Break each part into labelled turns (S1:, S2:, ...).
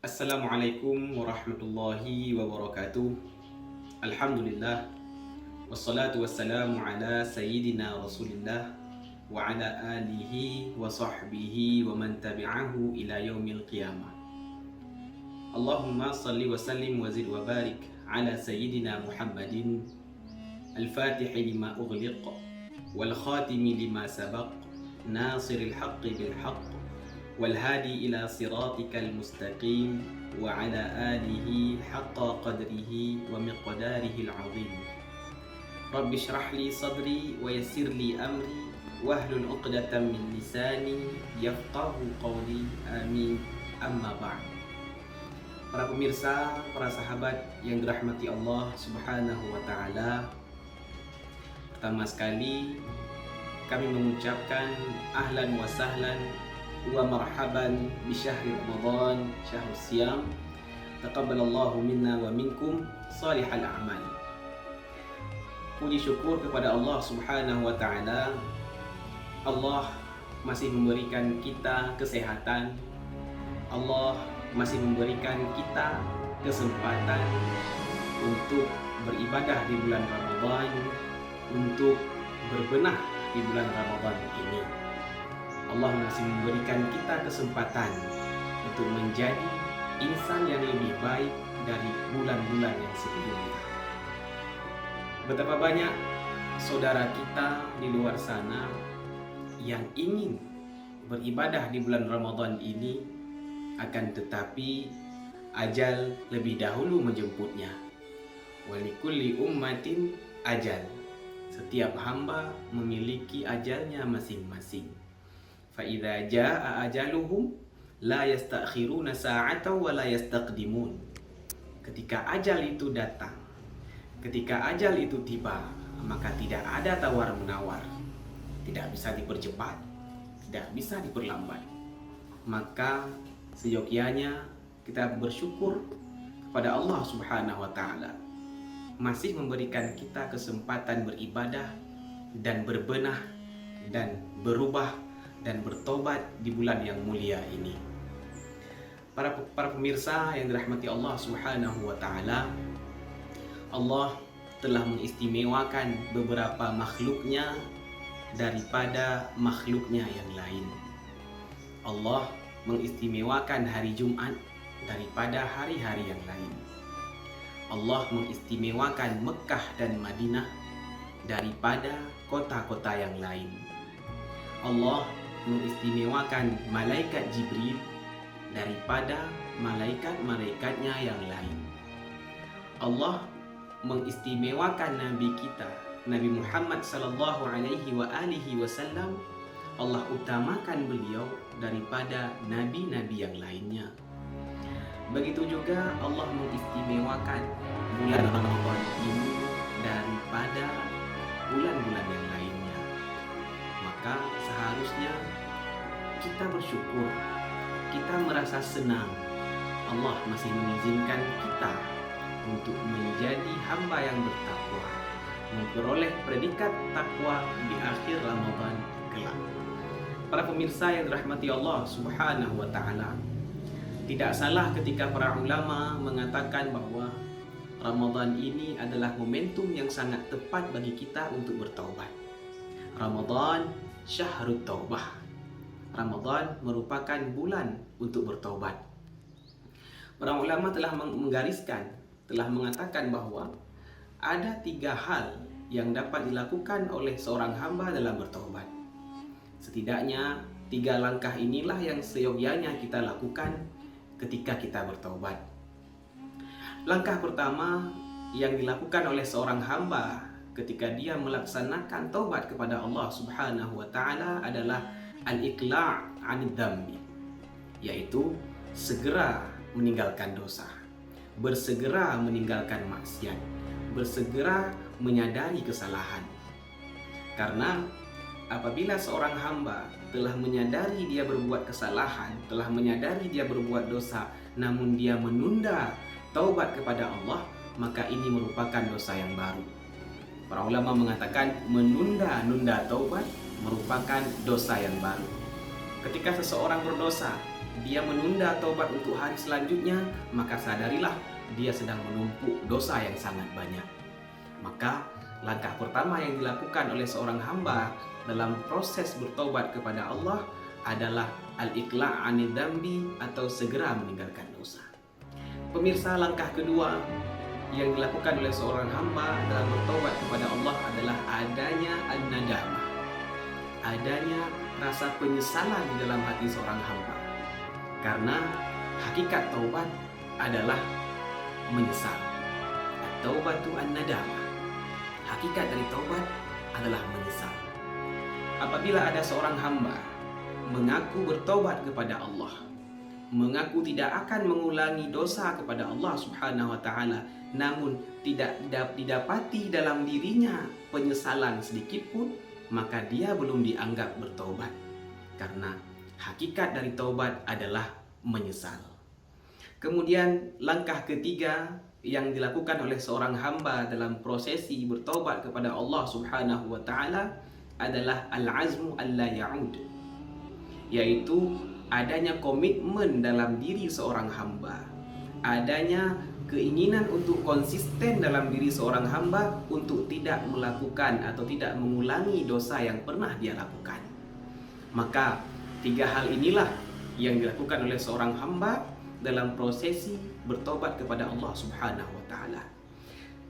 S1: Assalamualaikum warahmatullahi wabarakatuh. Alhamdulillah. Wassalatu wassalamu ala sayyidina Rasulillah wa ala alihi wa sahbihi wa man tabi'ahu ila yaumil qiyamah. Allahumma salli wa sallim wa zid wa barik ala sayyidina Muhammadin al-fatihi lima ughliq wal khatimi lima sabaq nasiril haqqi bil haqq والهادي إلى صراطك المستقيم وعلى آله حق قدره ومقداره العظيم رب اشرح لي صدري ويسر لي أمري واحلل عقدة من لساني يفقه قولي آمين أما بعد. Para pemirsa, para sahabat yang dirahmati Allah Subhanahu wa taala, pertama sekali kami mengucapkan ahlan wa sahlan wa marhaban bi syahri Ramadan, syahrus siyam. Taqabbalallahu minna wa minkum salihal a'mal. Puji syukur kepada Allah Subhanahu wa taala. Allah masih memberikan kita kesehatan. Allah masih memberikan kita kesempatan untuk beribadah di bulan Ramadan, untuk berbenah di bulan Ramadan ini. Allah masih memberikan kita kesempatan untuk menjadi insan yang lebih baik dari bulan-bulan yang sebelumnya. Betapa banyak saudara kita di luar sana yang ingin beribadah di bulan Ramadan ini, akan tetapi ajal lebih dahulu menjemputnya. Walikulli ummatin ajal. Setiap hamba memiliki ajalnya masing-masing. فَإِذَا جَاءَ أَجَلُهُمْ لَا يَسْتَأْخِرُونَ سَاعَةً وَلَا يَسْتَقْدِمُونَ. Ketika ajal itu datang, ketika ajal itu tiba, maka tidak ada tawar-menawar, tidak bisa dipercepat, tidak bisa diperlambat. Maka seyogyanya kita bersyukur kepada Allah Subhanahu wa taala, masih memberikan kita kesempatan beribadah dan berbenah dan berubah dan bertobat di bulan yang mulia ini. Para pemirsa yang dirahmati Allah Subhanahu wa taala, Allah telah mengistimewakan beberapa makhluknya daripada makhluknya yang lain. Allah mengistimewakan hari Jumat daripada hari-hari yang lain. Allah mengistimewakan Mekah dan Madinah daripada kota-kota yang lain. Allah mengistimewakan malaikat Jibril daripada malaikat-malaikatnya yang lain. Allah mengistimewakan Nabi kita, Nabi Muhammad sallallahu alaihi wasallam. Allah utamakan beliau daripada nabi-nabi yang lainnya. Begitu juga Allah mengistimewakan bulan Ramadan ini daripada bulan-bulan yang lainnya. Maka seharusnya kita bersyukur, kita merasa senang Allah masih mengizinkan kita untuk menjadi hamba yang bertakwa, memperoleh predikat takwa di akhir Ramadan kelak. Para pemirsa yang dirahmati Allah Subhanahu wa taala, tidak salah ketika para ulama mengatakan bahwa Ramadan ini adalah momentum yang sangat tepat bagi kita untuk bertaubat. Ramadan syahrut taubah. Ramadan merupakan bulan untuk bertaubat. Para ulama telah menggariskan, telah mengatakan bahwa ada 3 hal yang dapat dilakukan oleh seorang hamba dalam bertaubat. Setidaknya 3 langkah inilah yang seyogyanya kita lakukan ketika kita bertaubat. Langkah pertama yang dilakukan oleh seorang hamba ketika dia melaksanakan taubat kepada Allah Subhanahu wa taala adalah al-iqla' 'anid dzambi, yaitu segera meninggalkan dosa, bersegera meninggalkan maksiat, bersegera menyadari kesalahan. Karena apabila seorang hamba telah menyadari dia berbuat kesalahan, telah menyadari dia berbuat dosa, namun dia menunda taubat kepada Allah, maka ini merupakan dosa yang baru. Para ulama mengatakan menunda-nunda taubat merupakan dosa yang baru. Ketika seseorang berdosa, dia menunda taubat untuk hari selanjutnya, maka sadarilah dia sedang menumpuk dosa yang sangat banyak. Maka langkah pertama yang dilakukan oleh seorang hamba dalam proses bertaubat kepada Allah adalah al-iqla' 'anil dambi, atau segera meninggalkan dosa. Pemirsa, langkah kedua yang dilakukan oleh seorang hamba dalam bertaubat kepada Allah adalah adanya an-nadamah, adanya rasa penyesalan di dalam hati seorang hamba. Karena hakikat taubat adalah menyesal. At-taubatu an-nadamah. Hakikat dari taubat adalah menyesal. Apabila ada seorang hamba mengaku bertaubat kepada Allah, mengaku tidak akan mengulangi dosa kepada Allah Subhanahu wa taala, namun tidak didapati dalam dirinya penyesalan sedikit pun, maka dia belum dianggap bertaubat. Karena hakikat dari taubat adalah menyesal. Kemudian langkah ketiga yang dilakukan oleh seorang hamba dalam prosesi bertaubat kepada Allah Subhanahu wa taala adalah al-azmu alla ya'ud, yaitu adanya komitmen dalam diri seorang hamba, adanya keinginan untuk konsisten dalam diri seorang hamba untuk tidak melakukan atau tidak mengulangi dosa yang pernah dia lakukan. Maka tiga hal inilah yang dilakukan oleh seorang hamba dalam prosesi bertobat kepada Allah Subhanahu wa taala.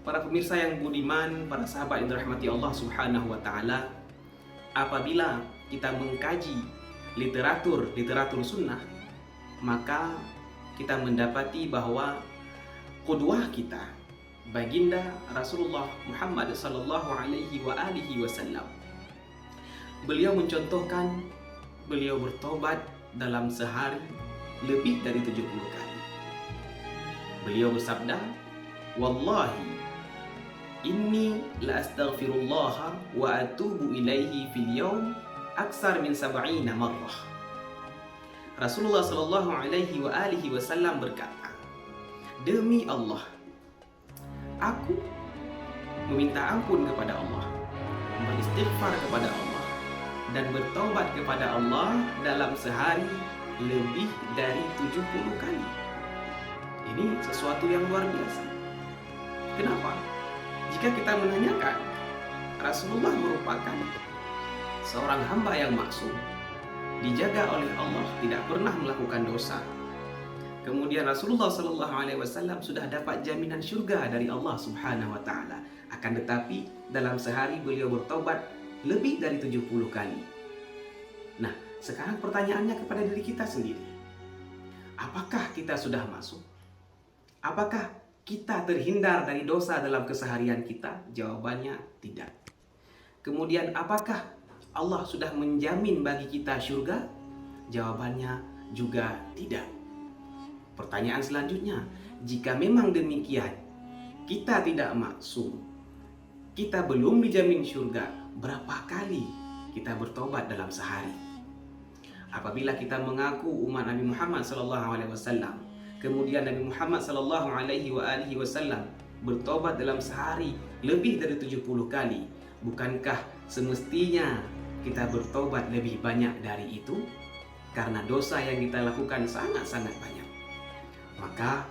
S1: Para pemirsa yang budiman, para sahabat yang dirahmati Allah Subhanahu wa taala, apabila kita mengkaji literatur sunnah, maka kita mendapati bahwa qudwah kita, baginda Rasulullah Muhammad sallallahu alaihi wasallam, beliau mencontohkan beliau bertobat dalam sehari lebih dari 70 kali. Beliau bersabda, "Wallahi inni la astaghfirullah wa atubu ilaihi fil yawm aksar min 70 marrah." Rasulullah sallallahu alaihi wasallam berkata, "Demi Allah, aku meminta ampun kepada Allah, beristighfar kepada Allah, dan bertaubat kepada Allah dalam sehari lebih dari 70 kali." Ini sesuatu yang luar biasa. Kenapa? Jika kita menanyakan, Rasulullah merupakan seorang hamba yang maksum, dijaga oleh Allah, tidak pernah melakukan dosa. Kemudian Rasulullah Sallallahu Alaihi Wasallam sudah dapat jaminan syurga dari Allah Subhanahu Wa Taala. Akan tetapi dalam sehari beliau bertobat lebih dari 70 kali. Nah, sekarang pertanyaannya kepada diri kita sendiri. Apakah kita sudah masuk? Apakah kita terhindar dari dosa dalam keseharian kita? Jawabannya tidak. Kemudian apakah Allah sudah menjamin bagi kita syurga? Jawabannya juga tidak. Pertanyaan selanjutnya, jika memang demikian, kita tidak maksum, kita belum dijamin syurga, berapa kali kita bertobat dalam sehari? Apabila kita mengaku umat Nabi Muhammad SAW, kemudian Nabi Muhammad SAW bertobat dalam sehari lebih dari 70 kali, bukankah semestinya kita bertobat lebih banyak dari itu? Karena dosa yang kita lakukan sangat-sangat banyak. Maka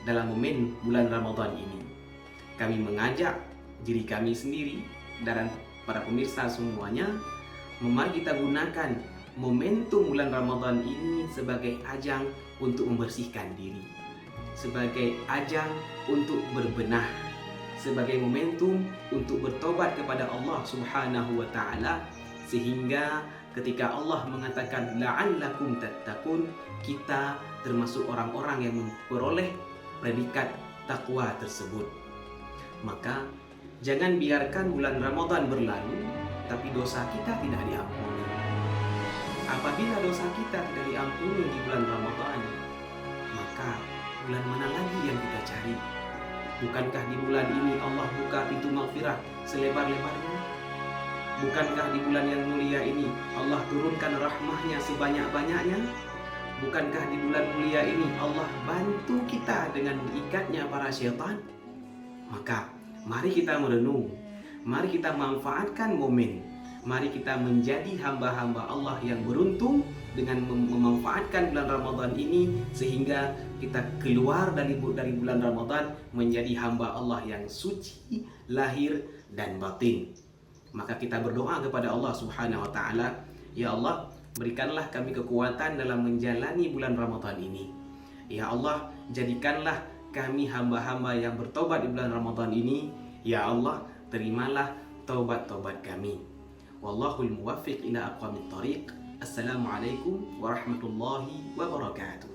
S1: dalam momen bulan Ramadan ini, kami mengajak diri kami sendiri dan para pemirsa semuanya, mari kita gunakan momentum bulan Ramadan ini sebagai ajang untuk membersihkan diri, sebagai ajang untuk berbenah, sebagai momentum untuk bertobat kepada Allah Subhanahu wa taala, sehingga ketika Allah mengatakan la'allakum tattaqun, kita termasuk orang-orang yang memperoleh predikat takwa tersebut. Maka jangan biarkan bulan Ramadan berlalu tapi dosa kita tidak diampuni. Apabila dosa kita tidak diampuni di bulan Ramadan, maka bulan mana lagi yang kita cari? Bukankah di bulan ini Allah buka pintu maghfirah selebar-lebarnya? Bukankah di bulan yang mulia ini Allah turunkan rahmahnya sebanyak-banyaknya? Bukankah di bulan mulia ini Allah bantu kita dengan diikatnya para syaitan? Maka mari kita merenung, mari kita manfaatkan momen Mari kita menjadi hamba-hamba Allah yang beruntung dengan memanfaatkan bulan Ramadan ini, sehingga kita keluar dari bulan Ramadan menjadi hamba Allah yang suci lahir dan batin. Maka kita berdoa kepada Allah Subhanahu wa taala, ya Allah, berikanlah kami kekuatan dalam menjalani bulan Ramadan ini. Ya Allah, jadikanlah kami hamba-hamba yang bertobat di bulan Ramadan ini. Ya Allah, terimalah taubat-taubat kami. Wallahul muwaffiq ila aqwamit thariq. Assalamualaikum warahmatullahi wabarakatuh.